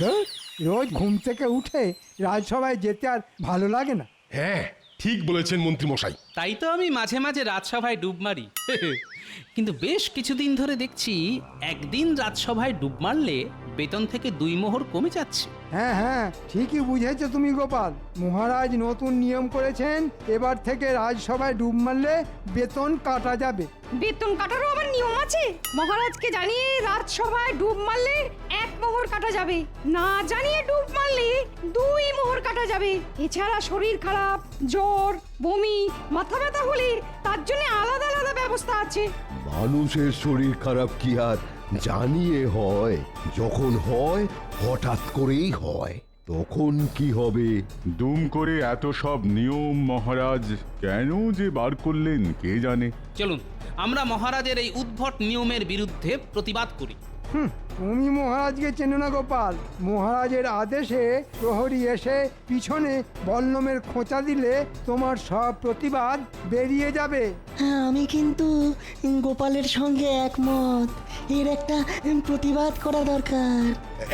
ধুর, রোজ ঘুম থেকে উঠে রাজসভায় যেতে আর ভালো লাগে না। হ্যাঁ, ঠিক বলেছেন মন্ত্রী মশাই। তাই তো আমি মাঝে মাঝে রাজসভায় ডুব মারি। কিন্তু বেশ কিছুদিন ধরে দেখছি একদিন রাজসভায় ডুব মারলে বেতন থেকে 2 মোহর কমে যাচ্ছে। হ্যাঁ হ্যাঁ, ঠিকই বুঝেছো তুমি গোপাল। মহারাজ নতুন নিয়ম করেছেন, এবার থেকে রাজসভায় ডুব মারলে বেতন কাটা যাবে। বেতন কাটারও আবার নিয়ম আছে? মহারাজকে জানিয়ে রাজসভায় ডুব মারলে 1 মোহর কাটা যাবে, না জানিয়ে ডুব মারলে 2 মোহর কাটা যাবে। এছাড়া শরীর খারাপ, জ্বর, বমি, মাথা ব্যথা হলে তার জন্য আলাদা আলাদা ব্যবস্থা আছে। মানুষের শরীর খারাপ কি আর জানিয়ে হয়? যখন হয় হঠাৎ করেই হয়, তখন কি হবে? দুম করে এত সব নিয়ম মহারাজ কেন যে বার করলেন কে জানে। চলুন আমরা মহারাজের এই উদ্ভট নিয়মের বিরুদ্ধে প্রতিবাদ করি। তুমি মহারাজকে চেনো না গোপাল। মহারাজের আদেশে প্রহরী এসে পিছনে বল্লমের খোঁচা দিলে তোমার সব প্রতিবাদ বেরিয়ে যাবে। হ্যাঁ, আমি কিন্তু গোপালের সঙ্গে একমত। এর একটা প্রতিবাদ করা দরকার।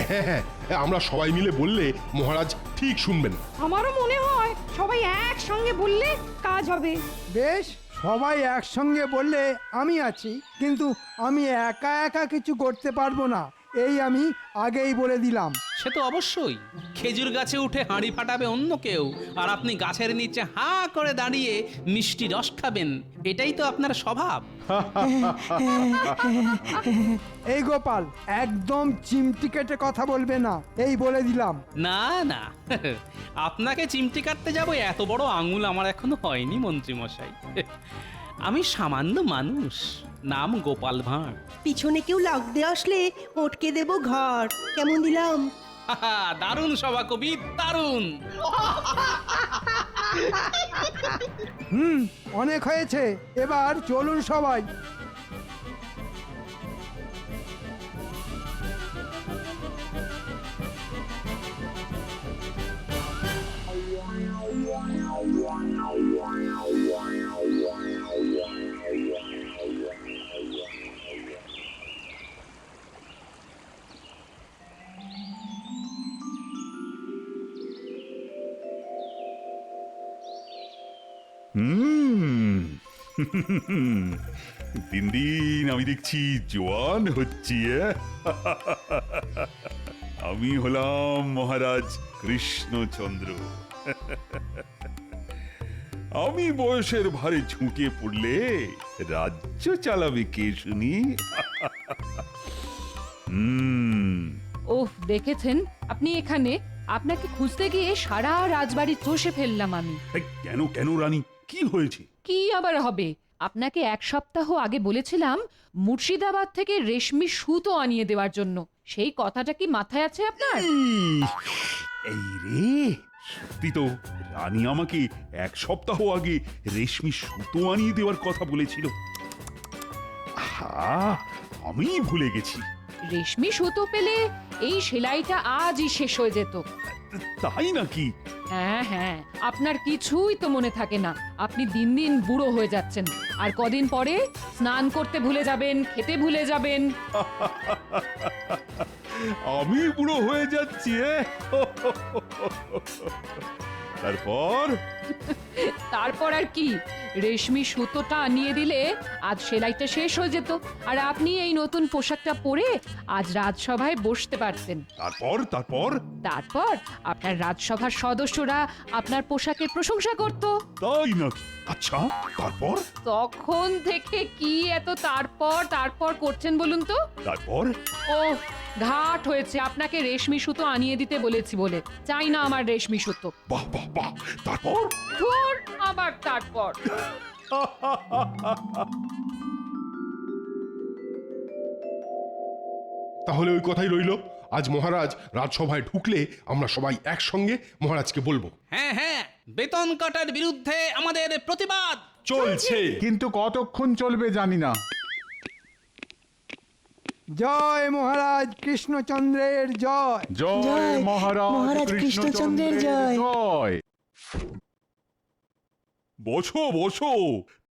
হ্যাঁ হ্যাঁ, আমরা সবাই মিলে বললে মহারাজ ঠিক শুনবেন। আমারও মনে হয় সবাই একসঙ্গে বললে কাজ হবে। বেশ, সবাই একসঙ্গে বললে আমি আছি, কিন্তু আমি একা একা কিছু করতে পারবো না, এই আমি আগেই বলে দিলাম। সে তো অবশ্যই। খেজুর গাছে উঠে হাঁড়ি ফাটাবে অন্য কেউ, আর আপনি গাছের নিচে হাঁ করে দাঁড়িয়ে মিষ্টি রস খাবেন, এটাই তো আপনার স্বভাব। এই গোপাল, একদম চিমটি কেটে কথা বলবে না, এই বলে দিলাম। না না, আপনাকে চিমটি কাটতে যাব এত বড় আঙুল আমার এখনো হয়নি মন্ত্রী মশাই। আমি সামান্য মানুষ, নাম গোপাল ভাঁড়। পিছনে কেউ লাগতে আসলে ওটকে দেব ঘর। কেমন দিলাম? দারুণ সভাকবি, দারুণ। অনেক হয়েছে, এবার চলুন সবাই। দিন দিন আমি দেখছি জোয়ান হচ্ছি। আমি হলাম মহারাজ কৃষ্ণচন্দ্র। আমি বয়সের ভারে ঝুঁকে পড়লে রাজ্য চালাবে কে শুনি? ওহ, দেখেছেন আপনি এখানে? আপনাকে খুঁজতে গিয়ে সারা রাজবাড়ি চষে ফেললাম আমি। কেন কেন রানী, কি হয়েছে? কি আবার হবে? আপনাকে 1 সপ্তাহ আগে বলেছিলাম মুর্শিদাবাদ থেকে রেশমি সুতো আনিয়ে দেওয়ার জন্য। সেই কথাটা কি মাথায় আছে আপনার? এই রে, সত্যি তো রানী আমাকে 1 সপ্তাহ আগে রেশমি সুতো আনিয়ে দেওয়ার কথা বলেছিল। আমি ভুলে গেছি। রেশমি সুতো পেলে এই সেলাইটা আজই শেষ হয়ে যেত। তাই নাকি? হ্যাঁ হ্যাঁ, আপনার কিছুই তো মনে থাকে না। আপনি দিন দিন বুড়ো হয়ে যাচ্ছেন, আর কদিন পরে স্নান করতে ভুলে যাবেন, খেতে ভুলে যাবেন। আমি বুড়ো হয়ে যাচ্ছি? তারপর? তারপর আর কি, রেশমি সুতোটা আনিয়ে দিলে আজ সেলাইটা শেষ হয়ে যেত, আর আপনি এই নতুন পোশাকটা পরে আজ রাজসভায় বসতে পারতেন। তারপর তারপর তারপর আপনার রাজসভার সদস্যরা আপনার পোশাকের প্রশংসা করত। তাই নাকি? আচ্ছা, তারপর? তখন থেকে কি এত তারপর তারপর করছেন বলুন তো? তারপর? ও ঘাট হয়েছে, আপনাকে রেশমি সুতো আনিয়ে দিতে বলেছি বলে। চাই না আমার রেশমি সুতো। বাহ বাহ বাহ, তারপর? ধুর, আবার তারপর। তাহলে ওই কথাই রইল, আজ মহারাজ রাজসভায় ঢুকলে আমরা সবাই একসঙ্গে মহারাজকে বলবো। হ্যাঁ হ্যাঁ, বেতন কাটার বিরুদ্ধে আমাদের প্রতিবাদ চলছে। কিন্তু কতক্ষণ চলবে জানি না। জয় মহারাজ কৃষ্ণচন্দ্রের জয়। জয় মহারাজ কৃষ্ণচন্দ্রের জয়। জয়। বসো বসো।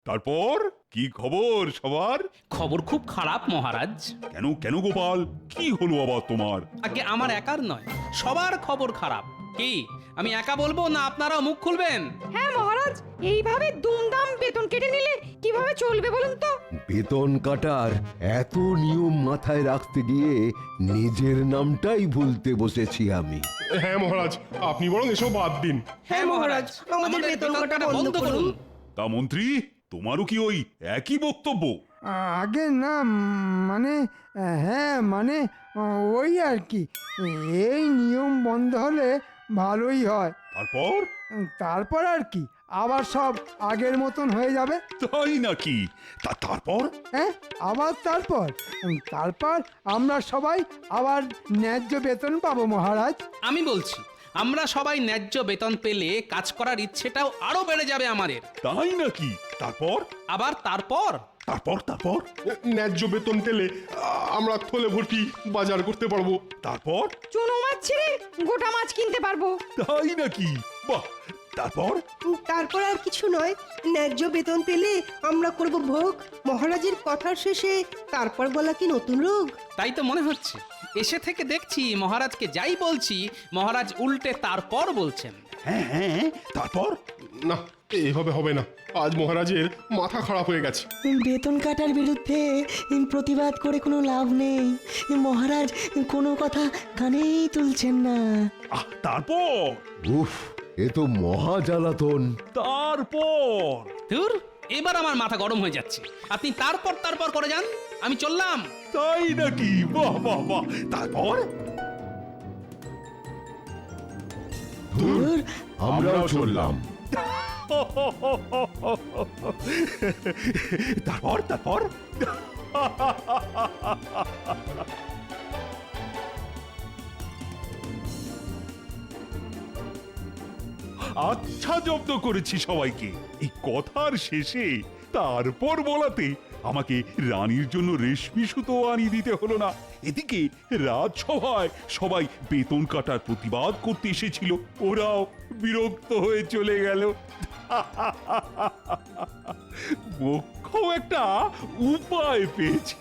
তারপর কি খবর সবার? খবর খুব খারাপ মহারাজ। কেন কেন গোপাল, কি হলো আবার তোমার? আগে আমার একার নয়, সবার খবর খারাপ। কি আমি একা বলবো না আপনারাও মুখ খুলবেন? হ্যাঁ মহারাজ, এইভাবে দুমদাম বেতন কেটে নিলে কিভাবে চলবে বলুন তো? বেতন কাটার এত নিয়ম মাথায় রাখতে গিয়ে নিজের নামটাই ভুলতে বসেছি আমি। হ্যাঁ মহারাজ, আপনি বরং এসব বাদ দিন। হ্যাঁ মহারাজ, আমাদের বেতন কাটা বন্ধ করুন। তা মন্ত্রী, তোমারও কি ওই একই বক্তব্য? আগে না, মানে হ্যাঁ মানে ওই আর কি, এই নিয়ম বন্ধ হলে ভালোই হয়। তারপর? তারপর আর কি, আবার সব আগের মতন হয়ে যাবে। তাই নাকি? তারপর? হ্যাঁ, আবার তারপর তারপর আমরা সবাই আবার ন্যায্য বেতন পাবো মহারাজ। আমি বলছি, আমরা সবাই ন্যায্য বেতন পেলে কাজ করার ইচ্ছেটাও আরো বেড়ে যাবে আমাদের। তাই নাকি? তারপর? আবার তারপর? তারপর? ন্যায্য বেতন পেলে আমরা থলে ভর্তি বাজার করতে পারবো। তারপর? চুনো মাছ ছেড়ে গোটা মাছ কিনতে পারবো। তাই নাকি? বাহ! তারপর? তারপর আর কিছু নয়, ন্যায্য বেতন পেলে আমরা করব ভোগ। মহারাজের কথার শেষে তারপর বলা কি নতুন রোগ? তাই তো মনে হচ্ছে। এসে থেকে দেখছি মহারাজকে যাই বলছি মহারাজ উল্টে তারপর বলছেন। হ্যাঁ, তারপর? না, এভাবে হবে না। আজ মহারাজের মাথা খারাপ হয়ে গেছে। বেতন কাটার বিরুদ্ধে প্রতিবাদ করে কোনো লাভ নেই। মহারাজ কোনো কথা কানেই তুলছেন না। তারপর? উফ, এ তো মহা জ্বালাতন। তারপর? ধুর, এবার আমার মাথা গরম হয়ে যাচ্ছে। আপনি তারপর করে যান, আমি চললাম। তাই নাকি? বাহ! তারপর? ধুর, আমরাও চললাম। তারপর? আচ্ছা, জব্দ করেছি সবাইকে। এই কথার শেষে তারপর বলাতে আমাকে রানীর জন্য রেশমি সুতো আনিয়ে দিতে হলো না। এদিকে রাজসভায় সবাই বেতন কাটার প্রতিবাদ করতে এসেছিল, ওরাও বিরক্ত হয়ে চলে গেল। মোক্ষম একটা উপায় পেয়েছি।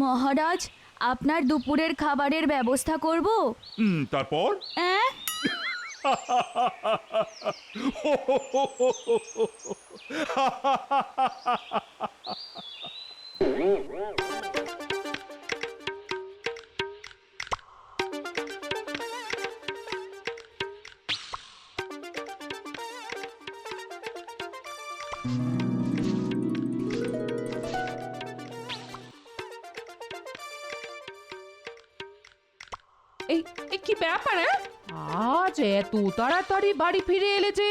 মহারাজ, আপনার দুপুরের খাবারের ব্যবস্থা করব। তারপর? এই কি ব্যাপার? আজ এত তাড়াতাড়ি বাড়ি ফিরে এলে যে?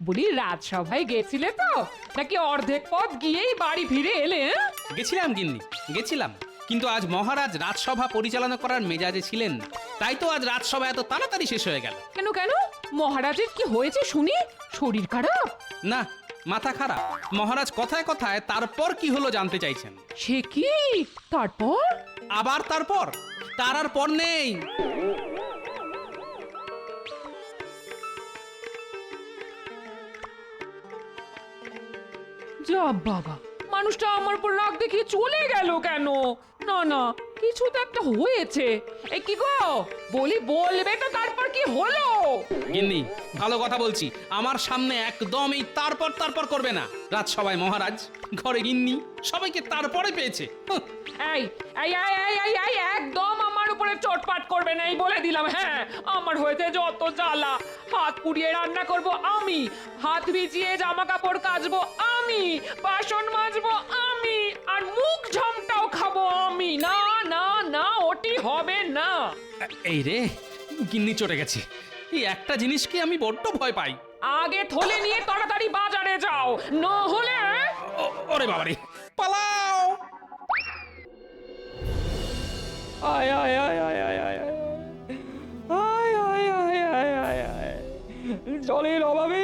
বলি রাজসভায় গেছিলে তো, নাকি অর্ধেক পথ গিয়েই বাড়ি ফিরে এলে? গেছিলাম গিন্নি, গেছিলাম, কিন্তু আজ মহারাজ রাজসভা পরিচালনা করার মেজাজে ছিলেন না। তাই তো আজ রাজসভা এত তাড়াতাড়ি শেষ হয়ে গেল। কেন? মহারাজের কি হয়েছে শুনি? শরীর খারাপ? না, মাথা খারাপ। মহারাজ কথায় কথায় তারপর কি হলো জানতে চাইছেন। সে কি? তারপর? আবার তারপর? তার আর পর নেই। যা বাবা, মানুষটা আমার উপর রাগ দেখিয়ে চলে গেল কেন? না, কিছু তো একটা হয়েছে। এ কি গো, বলবে তো তারপর কি হলো? গিন্নি, ভালো কথা বলছি, আমার সামনে একদম এই তারপর করবে না। রাজসভায় মহারাজ, ঘরে গিন্নি, সবাইকে তারপরে পেয়েছে। এই একদম আমার উপরে চটপাট করবে না, এই বলে দিলাম। হ্যাঁ, আমার হয়েছে যত জ্বালা। হাত পুড়িয়ে রান্না করব আমি, হাত ভিজিয়ে জামা কাপড় কাচবো আমি, বাসন মাজবো আমি, আর মুখ ঝামটাও খাবো আমি। না, ওটি হবে না। এই রে, গিন্নি চটে গেছে। এই একটা জিনিসকে আমি বড্ড ভয় পাই। আগে থলে নিয়ে তাড়াতাড়ি বাজারে যাও, না হলে ওরে বাবারে, পালাও! জলের অভাবে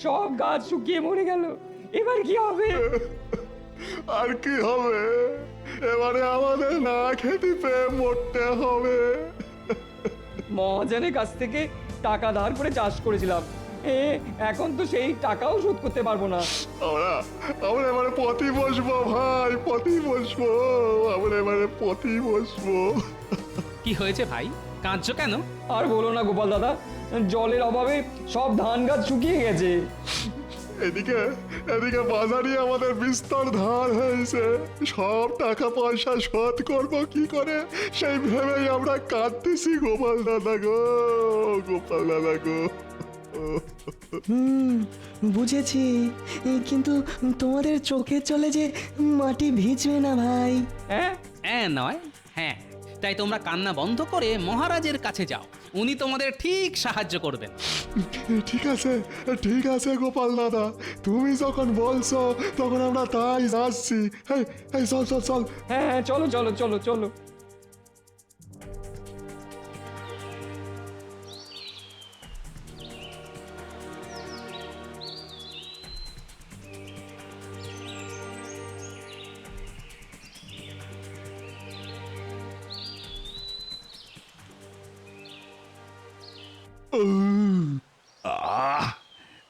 সব গাছ শুকিয়ে মরে গেল। এবার কি হবে? আর কি হবে? এবারে আমাদের না খেতে পেয়ে মরতে হবে। মহাজনের কাছ থেকে টাকা ধার করে চাষ করেছিলাম। এখন তো সেই টাকাও শোধ করতে পারবো না। আমরা এবারে পথই বসবো ভাই, পথই বসবো, আমরা এবারে পথই বসবো। কি হয়েছে ভাই, কাঁদছো কেন? আর বলো না গোপাল দাদা, জলের অভাবে সব ধান গাছ শুকিয়ে গেছে। এদিকে এদিকে বাজারে আমাদের বিস্তর ধার হয়েছে, সব টাকা পয়সা শোধ করবো কি করে সেই ভেবেই আমরা কাঁদতেছি গোপাল দাদা গো, গোপাল দাদা গো। বুঝেছি, কিন্তু তোমাদের চোখের জলে যে মাটি ভিজবে না ভাই। হ্যাঁ নয় হ্যাঁ, তাই তোমরা কান্না বন্ধ করে মহারাজের কাছে যাও, উনি তোমাদের ঠিক সাহায্য করবেন। ঠিক আছে গোপাল দাদা, তুমি যখন বলছো তখন আমরা তাই যাচ্ছি। এই চল চল চল। হ্যাঁ চলো চলো চলো চলো।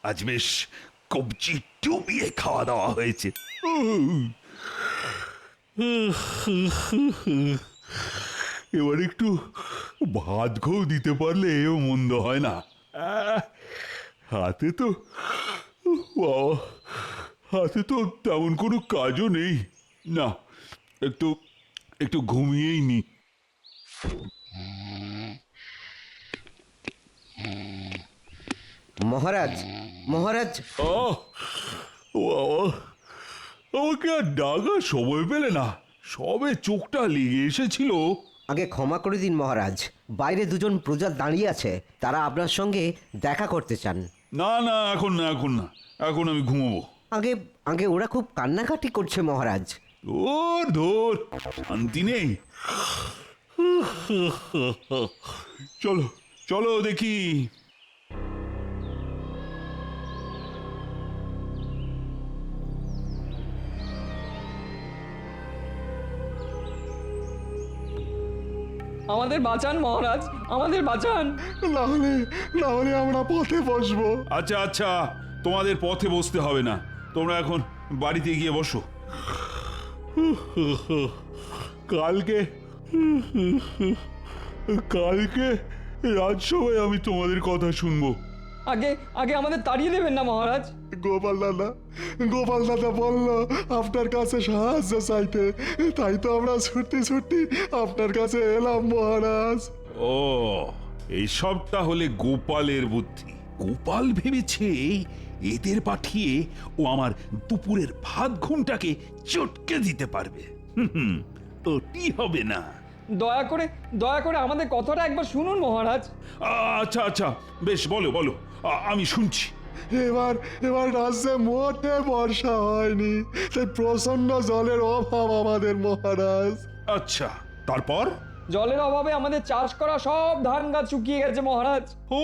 আজ বেশ কবজি ডুবিয়ে খাওয়া দাওয়া হয়েছে। এবার একটু ভাত ঘৌ দিতে পারলে মন্দ হয় না। হাতে তো হাতে তো তেমন কোনো কাজও নেই, না একটু একটু ঘুমিয়েই নি। মহারাজ, মহারাজ। আমাকে আর ডাকার সময় পেলে না, সবে চোখটা লেগে এসেছিল। আগে ক্ষমা করে দিন মহারাজ, বাইরে দুজন প্রজা দাঁড়িয়ে আছে, তারা আপনার সঙ্গে দেখা করতে চান। না না, এখন না, এখন না, এখন আমি ঘুমোবো। আগে আগে ওরা খুব কান্নাকাটি করছে মহারাজ। ধর ধর, শান্তি নেই। চলো চলো দেখি। আমাদের বাঁচান মহারাজ, আমাদের বাঁচান। না হলে আমরা পথে বসবো। আচ্ছা আচ্ছা, তোমাদের পথে বসতে হবে না, তোমরা এখন বাড়িতে গিয়ে বসো। কালকে কালকে রাজসভায় আমি তোমাদের কথা শুনবো। আগে আগে আমাদের তাড়িয়ে দেবেন না মহারাজ। গোপাল দাদা বলল আপনার কাছে সাহায্য চাইতে, তাই তো আমরা ছুটি ছুটি আপনার কাছে এলাম মহারাজ। ও, এইসব তাহলে গোপালের বুদ্ধি। গোপাল ভেবেছে এদের পাঠিয়ে ও আমার দুপুরের ভাত ঘুমটাকে চটকে দিতে পারবে। ওটি হবে না। দয়া করে আমাদের কথাটা একবার শুনুন মহারাজ। আচ্ছা আচ্ছা, বেশ, বলো বলো, আমি শুনছি। এবার রাজ্যে মোটে বর্ষা হয়নি, তাই প্রচন্ড জলের অভাব আমাদের মহারাজ। আচ্ছা, তারপর? জলের অভাবে আমাদের চাষ করা সব ধান গাছ শুকিয়ে গেছে মহারাজ। ও,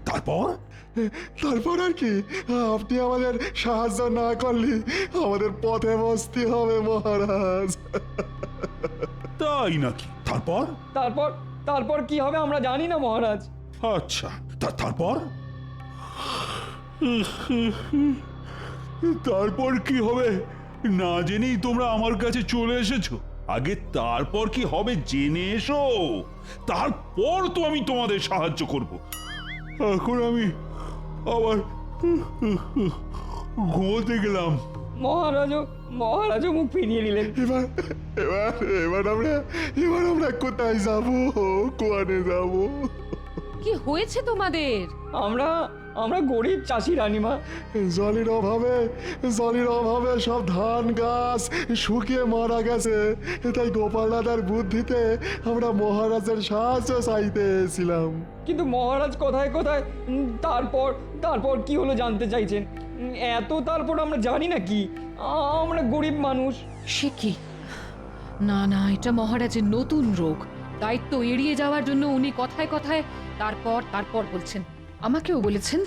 তারপর? তারপর আর কি, আপনি আমাদের সাহায্য না করলে আমাদের পথে বসতে হবে মহারাজ। তাই নাকি? তারপর? তারপর কি হবে আমরা জানি না মহারাজ। আচ্ছা, তারপর? তারপর কি হবে না জেনেই তোমরা আমার কাছে চলে এসেছো। আগে তারপর কি হবে জেনে এসো, তারপর তো আমি তোমাদের সাহায্য করব। এখন আমি আবার ঘুমোতে গেলাম। মহারাজও মুখ ফিরিয়ে নিলেন। এবার আমরা কোথায় যাবো, কোয়ানে যাবো? কি হয়েছে তোমাদের? আমরা গরিব চাষি রানীমা, জলের অভাবে সব ধান গাছ শুকিয়ে মারা গেছে, তাই গোপাল দাদার বুদ্ধিতে আমরা মহারাজের সাহায্য চাইতে এসেছিলাম। কিন্তু মহারাজ কোথায় তারপর কি হলো জানতে চাইছেন? এত তারপর আমরা জানি না কি, আমরা গরিব মানুষ। সে কি? না না, এটা মহারাজের নতুন রোগ। দায়িত্ব এড়িয়ে যাওয়ার জন্য উনি কথায় কথায় তারপর বলছেন। আমাকেও বলেছেন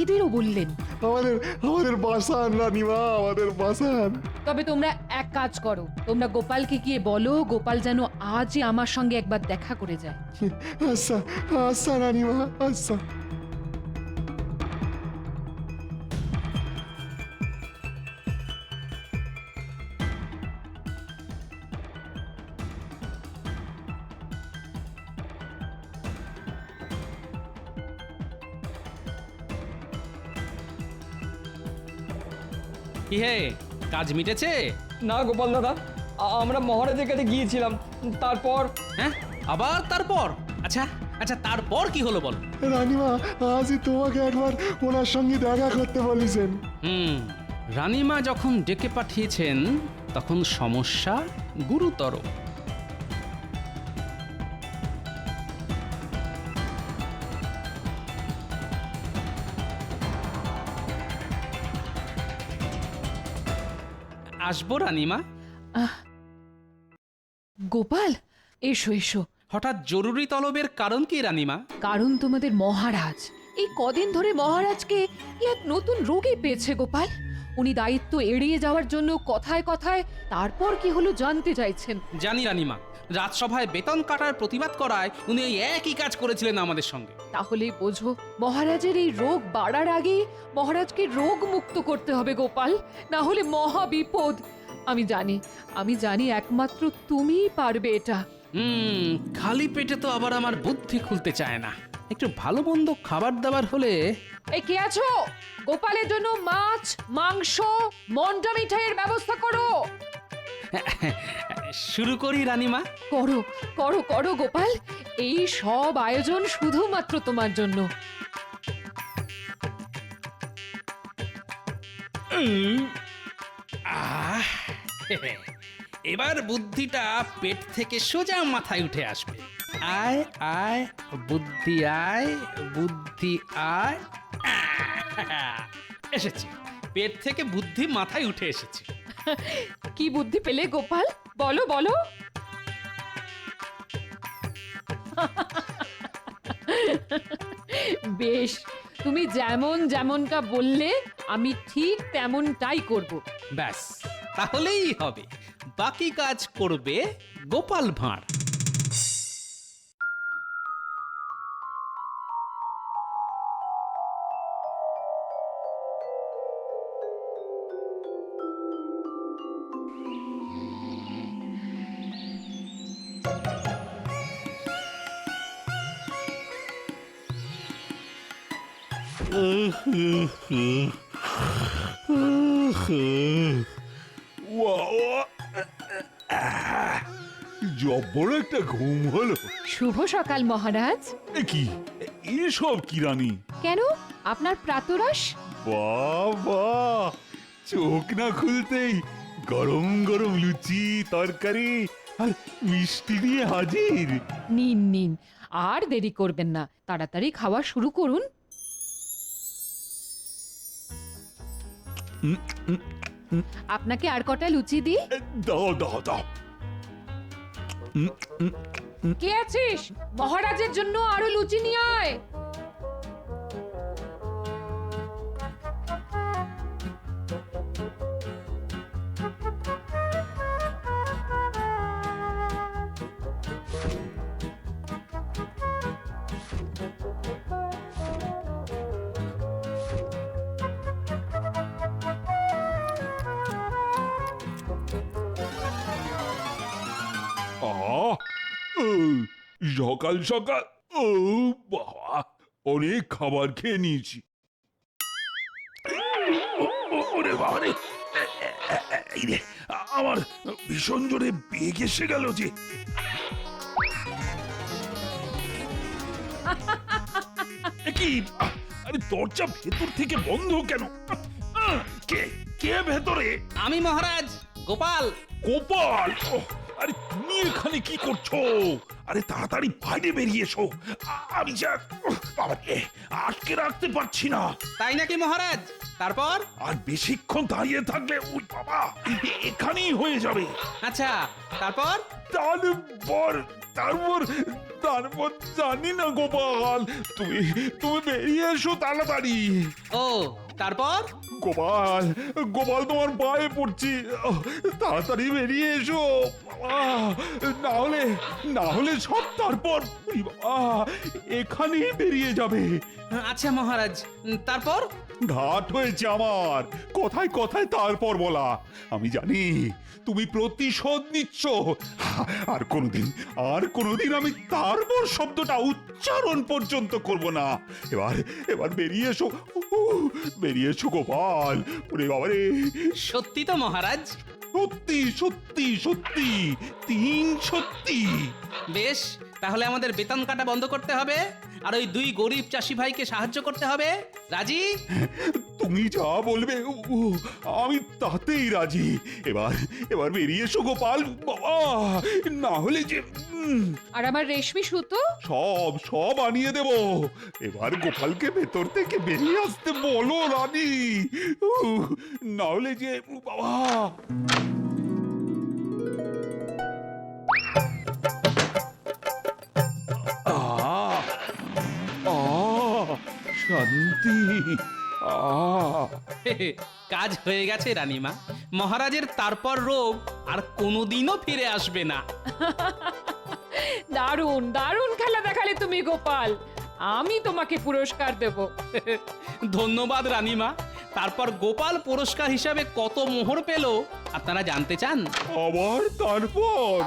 এদেরও বললেন। আমাদের আমাদের বাসান রানীমা, আমাদের বাসান। তবে তোমরা এক কাজ করো, তোমরা গোপালকে গিয়ে বলো গোপাল যেন আজই আমার সঙ্গে একবার দেখা করে যায়। আচ্ছা আচ্ছা রানীমা, আচ্ছা। কি হে, কাজ মিটেছে? না গোপাল দাদা, আমরা মহারাজের কাছে গিয়েছিলাম, তারপর হ্যাঁ, আবার তারপর? আচ্ছা আচ্ছা, তারপর কি হলো বল? রানীমা আজই তোমাকে একবার ওনার সঙ্গে দেখা করতে বলেছেন। রানীমা যখন ডেকে পাঠিয়েছেন তখন সমস্যা গুরুতর। আসবো রানীমা? গোপাল, এসো এসো। হঠাৎ জরুরি তলবের কারণ কি রানীমা? কারণ তোমাদের মহারাজ এই কদিন ধরে মহারাজকে এক নতুন রোগী পেয়েছে গোপাল। উনি দায়িত্ব এড়িয়ে যাওয়ার জন্য কথায় কথায় তারপর কি হলো জানতে চাইছেন। জানি রানীমা, রাজসভায় বেতন কাটার প্রতিবাদ করায় উনি এই একই কাজ করেছিলেন আমাদের সঙ্গে। তাহলেই বোঝো, মহারাজের এই রোগ বাড়ার আগে মহারাজকে রোগ মুক্ত করতে হবে গোপাল, না হলে মহা বিপদ। আমি জানি একমাত্র তুমিই পারবে এটা। খালি পেটে তো আবার আমার বুদ্ধি খুলতে চায় না। একটু ভালো মন্দ খাবার দাবার হলে। এই কে আছো? গোপালের জন্য মাছ, মাংস, মন্ডা মিঠাইয়ের ব্যবস্থা করো। শুরু করি রানীমা? করো করো করো গোপাল, এই সব আয়োজন শুধুমাত্র তোমার জন্য। এবার বুদ্ধিটা পেট থেকে সোজা মাথায় উঠে আসবে। আয় আয় বুদ্ধি, আয় বুদ্ধি আয়। এসেছে, পেট থেকে বুদ্ধি মাথায় উঠে এসেছে। কি বুদ্ধি পেলে গোপাল, বলো বলো। বেশ, তুমি যেমনটা বললে আমি ঠিক তেমনটাই করব। ব্যাস, তাহলেই হবে। বাকি কাজ করবে গোপাল ভাঁড়। জব্বর একটা ঘুম হলো। শুভ সকাল মহারাজ। এ কি, এসব কি রানী? কেন, আপনার প্রাতরাশ? বাবা, চোখ না খুলতেই গরম গরম লুচি, তরকারি আর মিষ্টি দিয়ে হাজির। নিন নিন, আর দেরি করবেন না, তাড়াতাড়ি খাওয়া শুরু করুন। আপনাকে আর কটা লুচি দিই? দাও দাও দাও। কে আছিস? মহারাজের জন্য আরো লুচি নিয়ে আয়। সকাল সকাল, ও বাবা, অনেক খাবার খেয়ে নিয়েছি। ওরে বাবা রে, এই রে, আমার ভীষণ জোরে বেগ এসে গেল যে। কি, আরে দরজা ভেতর থেকে বন্ধ কেন? কে কে ভেতরে? আমি মহারাজ, গোপাল। গোপাল, আরে তুমি এখানে কি করছো? আরে তাড়াতাড়ি বাইরে বেরিয়ে এসো, আমি যা বাবাকে আটকে রাখতে পারছি না। তাই নাকি মহারাজ? তারপর? আর বেশিক্ষণ দাঁড়িয়ে থাকলে ওই বাবা এখানেই হয়ে যাবে। আচ্ছা, তারপর? তারপর তারপর তারপর জানি না গোপাল, তুমি তুমি বেরিয়ে এসো তাড়াতাড়ি। ও, তারপর? গোপাল গোপাল তোমার পায়ে পড়ছি, তাড়াতাড়ি বেরিয়ে এসো বাবা, না হলে সব তারপর ওই বাবা, এখানেই বেরিয়ে যাবে। আচ্ছা মহারাজ, তারপর? ঘাট হয়েছে আমার, কথায় কথায় তারপর বলা। আমি জানি তুমি প্রতিশোধ নিচ্ছ, আর কোনোদিন আমি তারপর শব্দটা উচ্চারণ পর্যন্ত করব না। এবার বেরিয়ে এসো, বেরিয়ে এসো গোপাল। ওরে বাবারে, সত্যি তো মহারাজ? সত্যি সত্যি সত্যি, 3 সত্যি। বেশ, তাহলে আমাদের বেতন কাটা বন্ধ করতে হবে, আর ওই 2 গরিব চাষি ভাইকে সাহায্য করতে হবে। রাজি? তুমি যা বলবে আমি তাতেই রাজি। এবার বেরিয়ে এসো গোপাল বাবা, না হলে যে আর আমার রেশমি সুতো? সব আনিয়ে দেব। এবার গোপালকে ভেতর থেকে বেরিয়ে আসতে বলো রানী, না হলে যে বাবা। শান্তি। কাজ হয়ে গেছে রানীমা। মহারাজের তারপর রোগ আর কোনোদিনও ফিরে আসবে না। দারুণ দারুণ খেলা দেখালে তুমি গোপাল, আমি তোমাকে পুরস্কার দেব। ধন্যবাদ রানীমা। তারপর গোপাল পুরস্কার হিসাবে কত মোহর পেল আপনারা জানতে চান? আবার তারপর